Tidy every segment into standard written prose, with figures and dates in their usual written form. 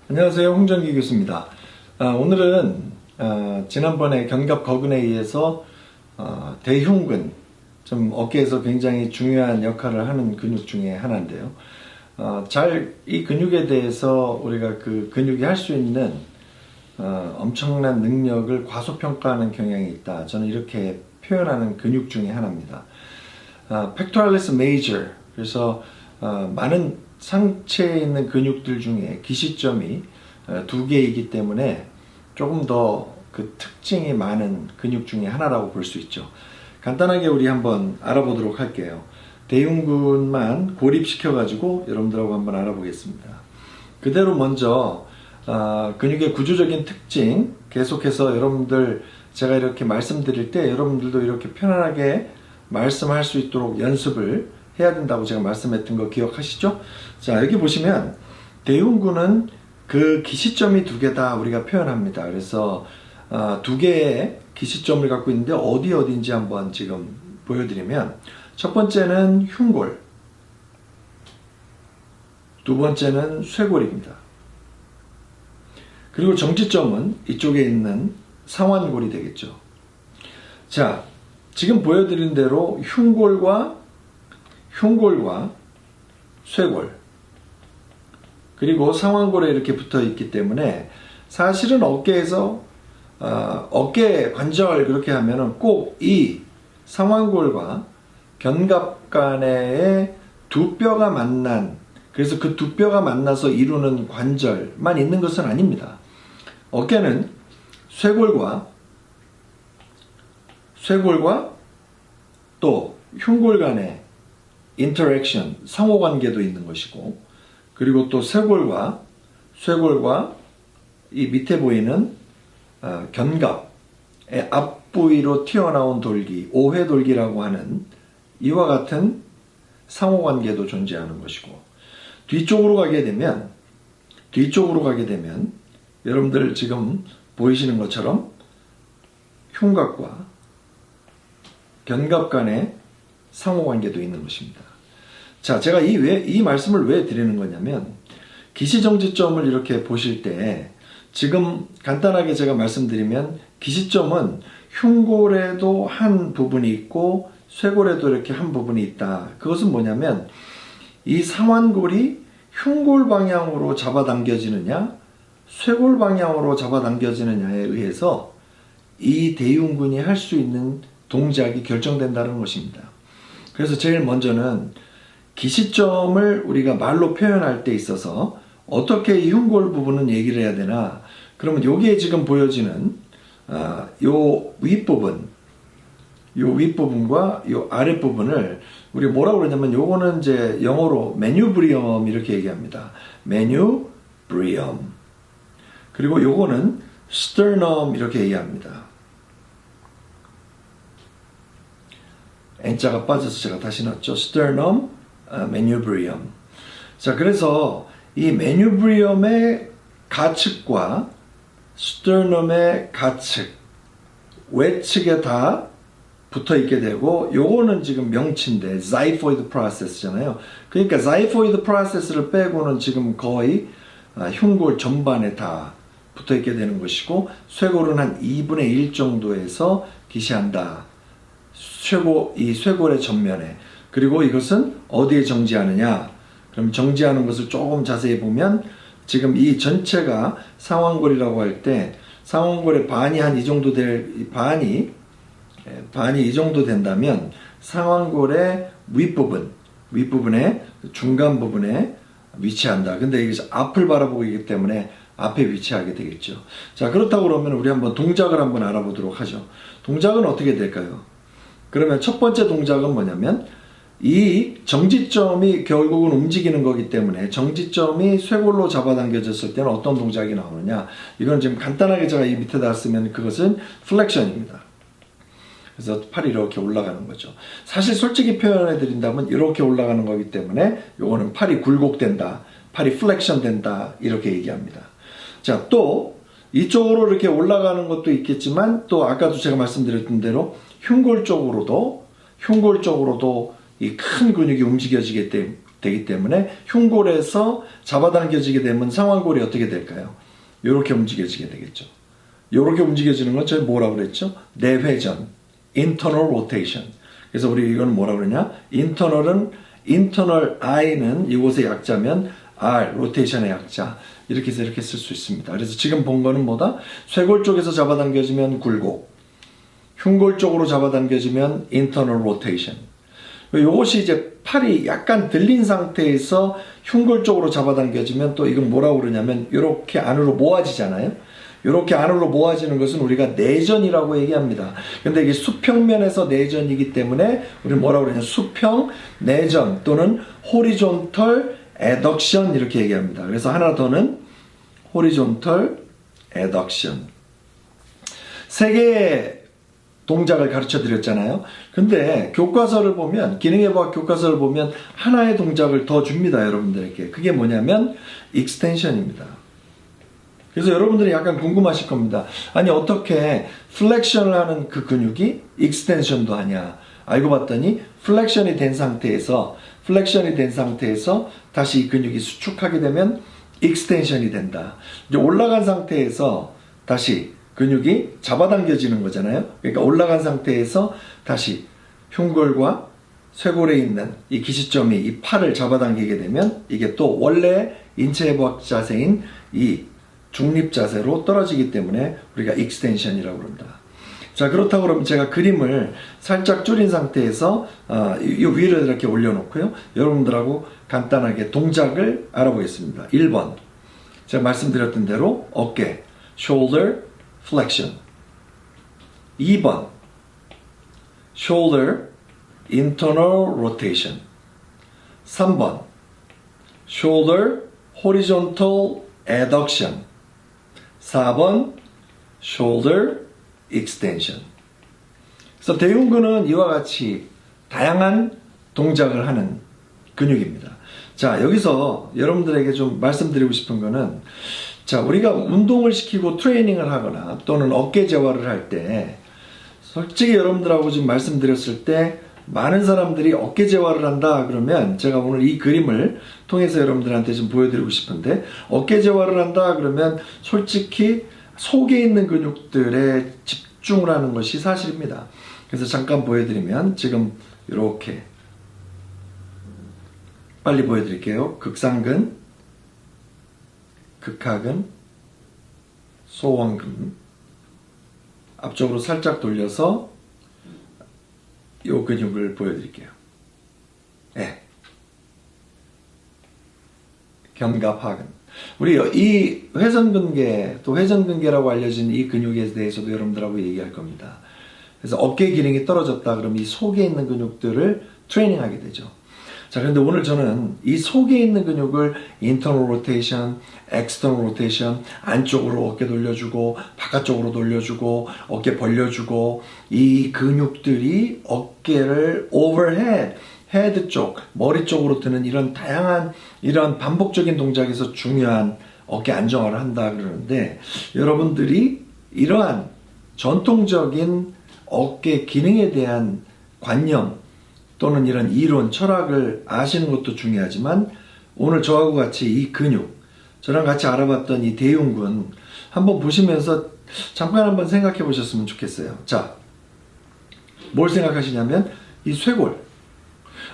안녕하세요. 홍정기 교수입니다. 오늘은 지난번에 견갑거근에 의해서 대흉근, 좀 어깨에서 굉장히 중요한 역할을 하는 근육 중에 하나인데요. 이 근육에 대해서 우리가 그 근육이 할 수 있는 엄청난 능력을 과소평가하는 경향이 있다. 저는 이렇게 표현하는 근육 중에 하나입니다. pectoralis major, 그래서 많은 상체에 있는 근육들 중에 기시점이 두 개이기 때문에 조금 더 그 특징이 많은 근육 중에 하나라고 볼 수 있죠. 간단하게 우리 한번 알아보도록 할게요. 대흉근만 고립시켜 가지고 여러분들하고 한번 알아보겠습니다. 그대로 먼저 근육의 구조적인 특징 계속해서 여러분들 제가 이렇게 말씀드릴 때 여러분들도 이렇게 편안하게 말씀할 수 있도록 연습을 해야 된다고 제가 말씀했던 거 기억하시죠? 자, 여기 보시면 대흉근은 그 기시점이 두 개다 우리가 표현합니다. 그래서 두 개의 기시점을 갖고 있는데 어디인지 한번 지금 보여드리면, 첫 번째는 흉골, 두 번째는 쇄골입니다. 그리고 정지점은 이쪽에 있는 상완골이 되겠죠. 자, 지금 보여드린 대로 흉골과 쇄골 그리고 상완골에 이렇게 붙어 있기 때문에 사실은 어깨에서 어깨 관절 그렇게 하면은 꼭 이 상완골과 견갑간의 두 뼈가 만난, 그래서 그 두 뼈가 만나서 이루는 관절만 있는 것은 아닙니다. 어깨는 쇄골과 또 흉골 간의 인터랙션, 상호관계도 있는 것이고, 그리고 또 쇄골과 이 밑에 보이는 견갑의 앞부위로 튀어나온 돌기, 오회돌기라고 하는 이와 같은 상호관계도 존재하는 것이고, 뒤쪽으로 가게 되면 여러분들 지금 보이시는 것처럼 흉곽과 견갑 간의 상호관계도 있는 것입니다. 자, 제가 이 말씀을 왜 드리는 거냐면, 기시정지점을 이렇게 보실 때 지금 간단하게 제가 말씀드리면, 기시점은 흉골에도 한 부분이 있고 쇄골에도 이렇게 한 부분이 있다. 그것은 뭐냐면, 이 상완골이 흉골 방향으로 잡아당겨지느냐 쇄골 방향으로 잡아당겨지느냐에 의해서 이 대흉근이 할 수 있는 동작이 결정된다는 것입니다. 그래서 제일 먼저는 기시점을 우리가 말로 표현할 때 있어서 어떻게 이 흉골 부분은 얘기를 해야 되나, 그러면 여기에 지금 보여지는 요 윗부분과 요 아랫부분을 우리 뭐라고 그러냐면, 요거는 이제 영어로 메뉴브리엄 이렇게 얘기합니다. 메뉴브리엄. 그리고 요거는 스터넘 이렇게 얘기합니다. N자가 빠져서 제가 다시 넣었죠. 스터넘, 메뉴브리엄. 자, 그래서 이 메뉴브리엄의 가측과 스터넘의 가측, 외측에 다 붙어 있게 되고, 요거는 지금 명치인데 xiphoid process잖아요. 그러니까 xiphoid process를 빼고는 지금 거의 흉골 전반에 다 붙어 있게 되는 것이고, 쇄골은 한 2분의 1 정도에서 기시한다. 이 쇄골의 전면에. 그리고 이것은 어디에 정지하느냐? 그럼 정지하는 것을 조금 자세히 보면, 지금 이 전체가 상완골이라고 할 때 상완골의 반이 한 이 정도 반이 이 정도 된다면 상완골의 윗부분의 중간 부분에 위치한다. 근데 이게 앞을 바라보고 있기 때문에 앞에 위치하게 되겠죠. 자, 그렇다고 그러면 우리 한번 동작을 한번 알아보도록 하죠. 동작은 어떻게 될까요? 그러면 첫 번째 동작은 뭐냐면, 이 정지점이 결국은 움직이는 거기 때문에 정지점이 쇄골로 잡아당겨졌을 때는 어떤 동작이 나오느냐, 이건 지금 간단하게 제가 이 밑에다 쓰면 그것은 플렉션입니다. 그래서 팔이 이렇게 올라가는 거죠. 사실 솔직히 표현해 드린다면 이렇게 올라가는 거기 때문에 요거는 팔이 굴곡된다, 팔이 플렉션 된다, 이렇게 얘기합니다. 자, 또 이쪽으로 이렇게 올라가는 것도 있겠지만, 또 아까도 제가 말씀드렸던 대로 흉골 쪽으로도 이 큰 근육이 움직여지게 되기 때문에 흉골에서 잡아당겨지게 되면 상완골이 어떻게 될까요? 이렇게 움직여지게 되겠죠. 이렇게 움직여지는 건 저희 뭐라고 그랬죠? 내회전, internal rotation. 그래서 우리 이건 뭐라고 그러냐? internal I는 이곳의 약자면 R, 로테이션의 약자. 이렇게 해서 이렇게 쓸 수 있습니다. 그래서 지금 본 거는 뭐다? 쇄골 쪽에서 잡아당겨지면 굴곡, 흉골 쪽으로 잡아당겨지면 internal rotation. 이것이 이제 팔이 약간 들린 상태에서 흉골 쪽으로 잡아당겨지면 또 이건 뭐라고 그러냐면 이렇게 안으로 모아지잖아요. 이렇게 안으로 모아지는 것은 우리가 내전이라고 얘기합니다. 근데 이게 수평면에서 내전이기 때문에 우리 뭐라고 그러냐? 수평 내전 또는 horizontal adduction 이렇게 얘기합니다. 그래서 하나 더는 horizontal adduction. 세 개의 동작을 가르쳐 드렸잖아요. 근데 교과서를 보면, 기능의과학 교과서를 보면 하나의 동작을 더 줍니다, 여러분들에게. 그게 뭐냐면 extension입니다. 그래서 여러분들이 약간 궁금하실 겁니다. 아니 어떻게 플렉션을 하는 그 근육이 익스텐션도 하냐. 알고 봤더니 플렉션이 된 상태에서 다시 이 근육이 수축하게 되면 익스텐션이 된다. 이제 올라간 상태에서 다시 근육이 잡아당겨지는 거잖아요. 그러니까 올라간 상태에서 다시 흉골과 쇄골에 있는 이 기시점이 이 팔을 잡아당기게 되면 이게 또 원래 인체해부학 자세인 이 중립 자세로 떨어지기 때문에 우리가 익스텐션이라고 그럽니다. 자, 그렇다고 그러면 제가 그림을 살짝 줄인 상태에서 이 위를 이렇게 올려놓고요. 여러분들하고 간단하게 동작을 알아보겠습니다. 1번 제가 말씀드렸던 대로 어깨 shoulder flexion. 2번 shoulder internal rotation. 3번 shoulder horizontal adduction. 4번 shoulder extension. 그래서 대흉근은 이와 같이 다양한 동작을 하는 근육입니다. 자, 여기서 여러분들에게 좀 말씀드리고 싶은 거는, 자, 우리가 운동을 시키고 트레이닝을 하거나 또는 어깨 재활을 할 때 솔직히 여러분들하고 지금 말씀드렸을 때 많은 사람들이 어깨 재활을 한다 그러면 제가 오늘 이 그림을 통해서 여러분들한테 좀 보여드리고 싶은데, 어깨 재활을 한다 그러면 솔직히 속에 있는 근육들에 집중을 하는 것이 사실입니다. 그래서 잠깐 보여드리면 지금 이렇게 빨리 보여드릴게요. 극상근, 극하근, 소원근. 앞쪽으로 살짝 돌려서 이 근육을 보여드릴게요. 네. 견갑하근. 우리 이 회전근개, 또 회전근개라고 알려진 이 근육에 대해서도 여러분들하고 얘기할 겁니다. 그래서 어깨 기능이 떨어졌다 그러면 이 속에 있는 근육들을 트레이닝하게 되죠. 자, 그런데 오늘 저는 이 속에 있는 근육을 internal rotation, external rotation, 안쪽으로 어깨 돌려주고 바깥쪽으로 돌려주고 어깨 벌려주고, 이 근육들이 어깨를 overhead, 헤드 쪽, 머리 쪽으로 드는 이런 다양한 이런 반복적인 동작에서 중요한 어깨 안정화를 한다 그러는데, 여러분들이 이러한 전통적인 어깨 기능에 대한 관념 또는 이런 이론, 철학을 아시는 것도 중요하지만, 오늘 저하고 같이 이 근육, 저랑 같이 알아봤던 이 대흉근 한번 보시면서 잠깐 한번 생각해 보셨으면 좋겠어요. 자, 뭘 생각하시냐면 이 쇄골,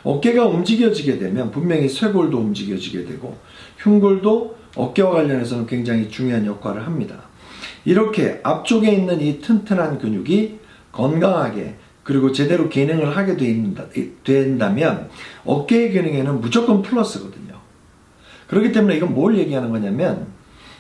어깨가 움직여지게 되면 분명히 쇄골도 움직여지게 되고 흉골도 어깨와 관련해서는 굉장히 중요한 역할을 합니다. 이렇게 앞쪽에 있는 이 튼튼한 근육이 건강하게 그리고 제대로 기능을 하게 된다면 어깨의 기능에는 무조건 플러스거든요. 그렇기 때문에 이건 뭘 얘기하는 거냐면,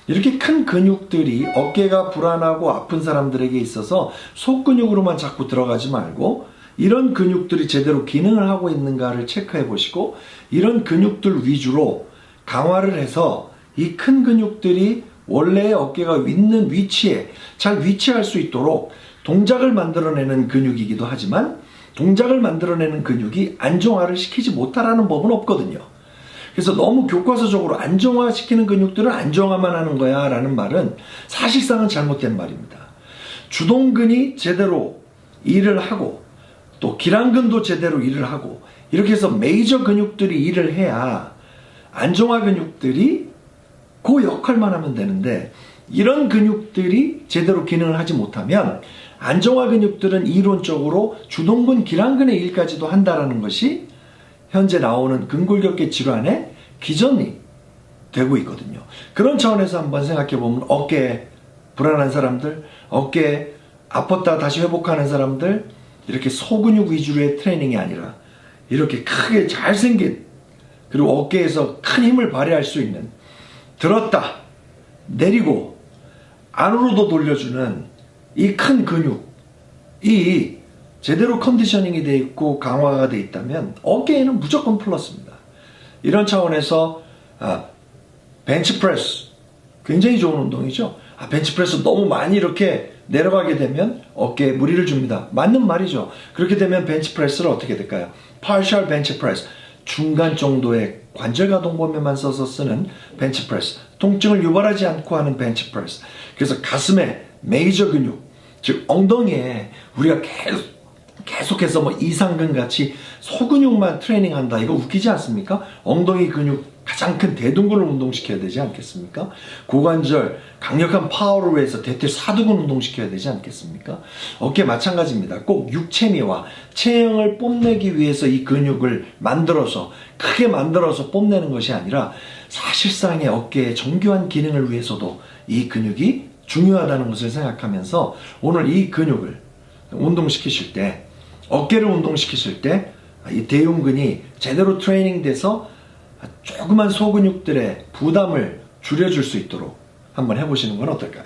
이렇게 큰 근육들이 어깨가 불안하고 아픈 사람들에게 있어서 속근육으로만 자꾸 들어가지 말고 이런 근육들이 제대로 기능을 하고 있는가를 체크해 보시고, 이런 근육들 위주로 강화를 해서 이 큰 근육들이 원래 어깨가 있는 위치에 잘 위치할 수 있도록 동작을 만들어내는 근육이기도 하지만, 동작을 만들어내는 근육이 안정화를 시키지 못하라는 법은 없거든요. 그래서 너무 교과서적으로 안정화시키는 근육들은 안정화만 하는 거야 라는 말은 사실상은 잘못된 말입니다. 주동근이 제대로 일을 하고 또 기랑근도 제대로 일을 하고 이렇게 해서 메이저 근육들이 일을 해야 안정화 근육들이 그 역할만 하면 되는데, 이런 근육들이 제대로 기능을 하지 못하면 안정화 근육들은 이론적으로 주동근 기랑근의 일까지도 한다라는 것이 현재 나오는 근골격계 질환의 기전이 되고 있거든요. 그런 차원에서 한번 생각해 보면, 어깨 불안한 사람들, 어깨 아팠다 다시 회복하는 사람들, 이렇게 소근육 위주로의 트레이닝이 아니라 이렇게 크게 잘생긴, 그리고 어깨에서 큰 힘을 발휘할 수 있는, 들었다 내리고 안으로도 돌려주는 이 큰 근육이 제대로 컨디셔닝이 되어 있고 강화가 되어 있다면 어깨에는 무조건 플러스입니다. 이런 차원에서 벤치프레스 굉장히 좋은 운동이죠. 벤치프레스 너무 많이 이렇게 내려가게 되면 어깨에 무리를 줍니다. 맞는 말이죠. 그렇게 되면 벤치프레스를 어떻게 될까요? partial 벤치프레스, 중간 정도의 관절 가동 범위만 써서 쓰는 벤치프레스, 통증을 유발하지 않고 하는 벤치프레스. 그래서 가슴에 메이저 근육, 즉 엉덩이에 우리가 계속해서 뭐 이상근 같이 소근육만 트레이닝한다, 이거 웃기지 않습니까? 엉덩이 근육 가장 큰 대둔근을 운동시켜야 되지 않겠습니까? 고관절 강력한 파워를 위해서 대퇴사두근 운동시켜야 되지 않겠습니까? 어깨 마찬가지입니다. 꼭 육체미와 체형을 뽐내기 위해서 이 근육을 만들어서, 크게 만들어서 뽐내는 것이 아니라 사실상의 어깨의 정교한 기능을 위해서도 이 근육이 중요하다는 것을 생각하면서, 오늘 이 근육을 운동시키실 때, 어깨를 운동시키실 때 이 대흉근이 제대로 트레이닝 돼서 조그만 소근육들의 부담을 줄여줄 수 있도록 한번 해보시는 건 어떨까요?